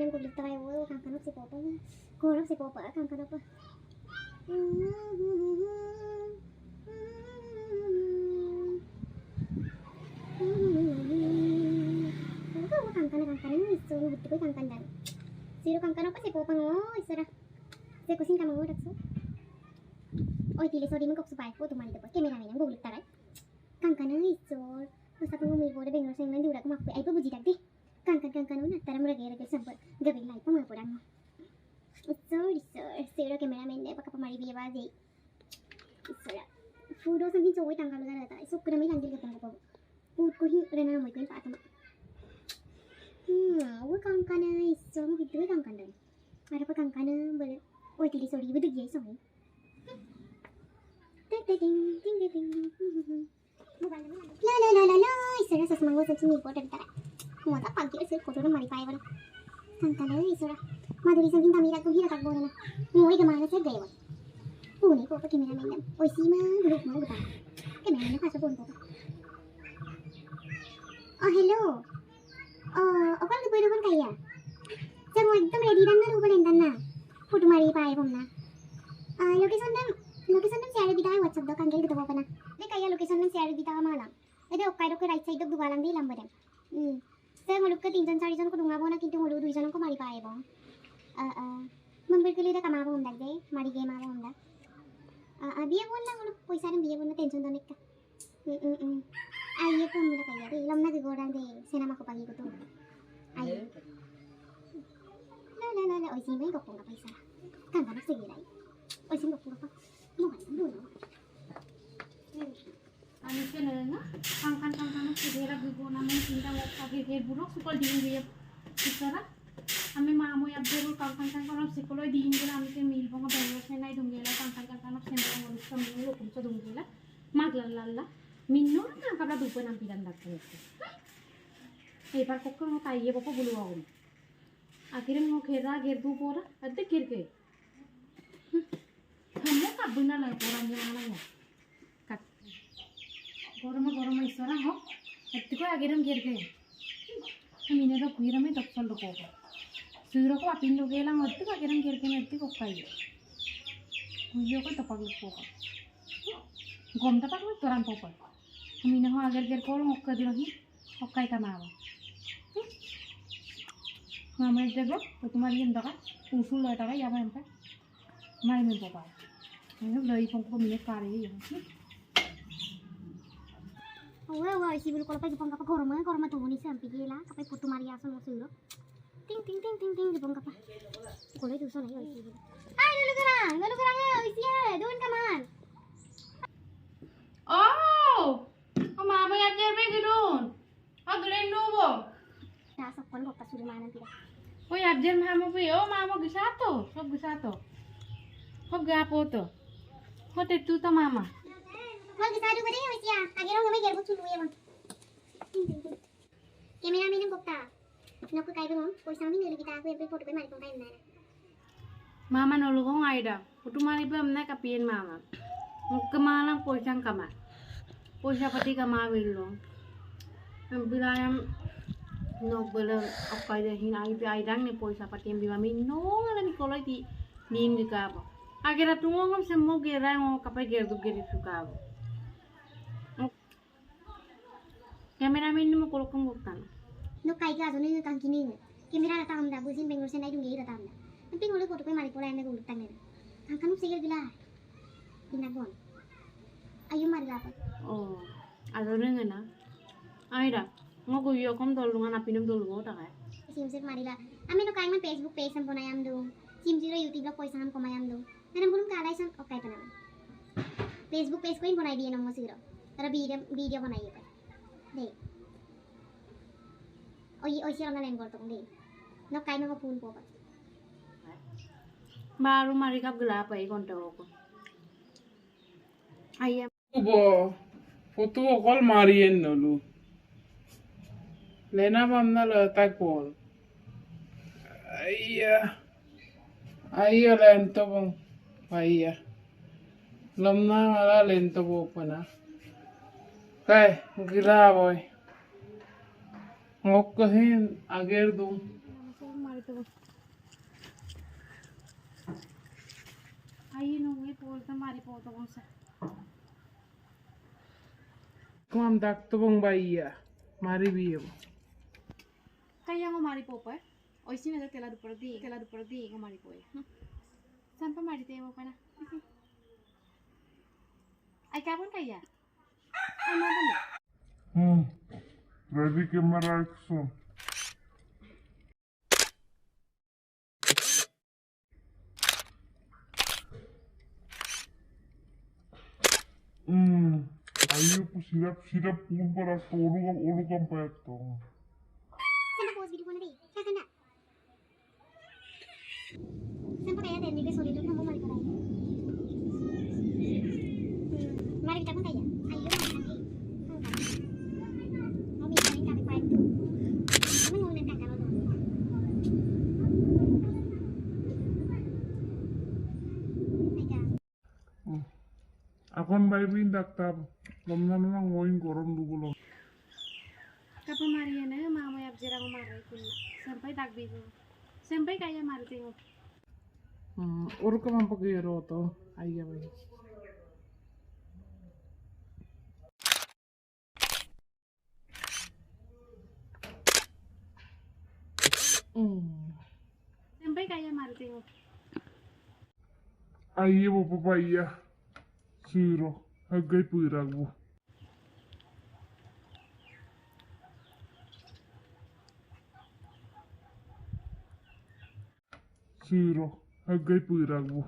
yang kulit terai wo kan kanok si popo korok si popo kan kanok pa kan ini so betul kan dan siro kan kanok pa si popo ngo isara se kusin kamu udah so oi tili sorry mengkok supaya foto mari dapat kamera main yang kulit terai kan iso masa pengen mau bengkel saya nanti udah kemak ai puji tadi kan una tara mura gera ke sampai gabi lai pa mapurang sorry siro kamera main deh pakai pemari biaya bazi isora food और something चोई टांगा लगा रहता है सो क्रम ही लंगिल करता है food को ही रहना मैं कोई पाता मत वो कंकन इसो मैं कितने कंकन डन मेरे पास कंकन बोले वो तिली सोरी वो तो ये सोई टिंग टिंग टिंग टिंग ला इसरा सस मंगो सच में इम्पोर्टेंट है मोटा पागल से फोटो तो मरी पाए वाला कंकन इसरा माधुरी संगीत तमीरा को ही रखा बोले ना मोई कमाने से गए वो पुणे को पाके मेरा मैंने ओई सीमा ग्रुप में बता के मैंने पास फोन को हेलो अपन के पैरो बन कहिया जब एकदम रेडी रहना रूप लेंदना फोटो मारी पाए बोलना लोकेशन में शेयर बिताए व्हाट्सएप दो कंगेल तो बोपना ले कहिया लोकेशन में शेयर बितावा माला एदे ओक्काई के राइट साइड दो दुगालां दी लंबरे से मुलुक के 3 जन 4 जन को दूंगा बोना किंतु मुलुक 2 जन को मारी पाए बो मंबर के लिए कमाबो होंदा दे मारी गेम आबो होंदा बिया बोलना मुलुक पैसा ने बिया बोलना टेंशन तो निका आइए तो मेरा कहिया रे लम्ना के गोडां दे सेना को पागी को तो आइए ला ओसी में को पोंगा पैसा kan kan से गिराई ओसी को पोंगा नो भाई नो আমি কেন না কাঙ্কান সেরা বিবো নামে চিন্তা ওকে কে বুড়ো সুকল দিন দিয়ে ইসারা আমি মামুই আব্দুল কাঙ্কান সিকলই দিন গেলা আমি কে মিল বঙ্গ বেঙ্গল সে নাই দুঙ্গেলা কাঙ্কান সেন্টার বলি সব লোক তো দুঙ্গেলা মাগলাল্লা মিন্নো না কাবলা দুপো নাম পিরান ডাক্তার এবার কক্ষ মো তাইয়ে বকো বলুয়া গো আকিরে মো খেরা গের দু পোরা আদে কিরকে हमने काबुना लाई पोरा ने माला या काट गरम इसरा हो एत्तिको आगेरम गिरके हमिने तो कुइरा में दक्सल को सुइरो को अपिन लोगेला एत्तिको आगेरम गिरके ने एत्तिको खाई कुइयो को तपक को गम तपक तोरान पोपर हमिने हो आगेर गिर को ओक्का दिरही ओक्काई का मावा मामा देबो तो तुम्हारी इंदका उसूल लटा या बा हमका मारी में पोपा मैं लई पंको मिले कारे ये ओए isi bulu kalau pagi pong kapa korma tuh nih sampai gila kapai putu Maria sama suiro ting di pong kapa kalau itu sana ya isi bulu ay lalu kerang ya isi ya doon kaman oh mama ya jerbe gidon aglen nubo dasok kon kok pasuri mana tidak oh ya jer mama pi oh mama gisato sob gisato hob gapo to hote tu ta mama mal gisaru bade ya isi ya agero ngame gerbu chulu ya bang kamera main kokta naku kai bang poisa mi nelu kita aku foto pe mari pong kai na mama nolu ko aida putu mari bam na kapien mama kemalang poisang kama poisa pati kama willo bilayam no bela okai de hin ai pi aidang ne poisa pati am bimami no ala ni koloi di nin di ka ba agera tungo ngam semmo gera ngo kapai gerdu geri suka ba kamera main mo kolokong buktan no kai ga zo ne kan kini kamera ta am da busin bengol se nai dung gera ta am tapi ngole foto pe mari pola ene gulu tan ne kan segel gila ina bon ayu mari la pa oh ado ngena aida ngo ko yo kom dol lungan apinum dol go ta kai sim se mari la ame no kai man facebook page sam ponayam do sim jiro youtube blog poisa ham komayam do nanam bulum kalai san okai pana facebook page ko in bonai diye no siro tara video bonai ye pa de oi siro na len gor tong de no kai no phone po pa baru mari kap gela pa ikon to ko ayam bo foto kol marien nolu lena mamna la takol ayya lento bang ayya lamna mala lento bo pana kai gila boy ngok kahin ager dum tuh. Ayo nunggu polta mari foto bangsa. Kumam dak to bang baiya. Mari biyo. Kaya ngo mari popa. Hoy sí me da tela de por ti, ngo mari poya. Sampai mari te mo pana. Ay kabon kaya. Ano ba ni? Ready camera action. Ayo po sirap pun para ulu kampet to. Sampai pause video ko na di. Kaka na. Sampai kaya din dito solid na mo mali ko tayo. Mari kita pun kaya. Ayo makan di. Mau bisa nih kami fight. Kamu mau nentang kalau tuh. Aja. Akon baybin daktar. Lomna na ngoin koron dugulo. Kapa mari na mama yap jera ngo mari kun. Sampai tak bigo. Sampai kaya mari te mo. Uru kamam pagiro to. Ayya bay. Sampai kaya mari te mo. Ayya po papaya. Siro. Hagay pirag mo. Siro. Hagay pirag mo.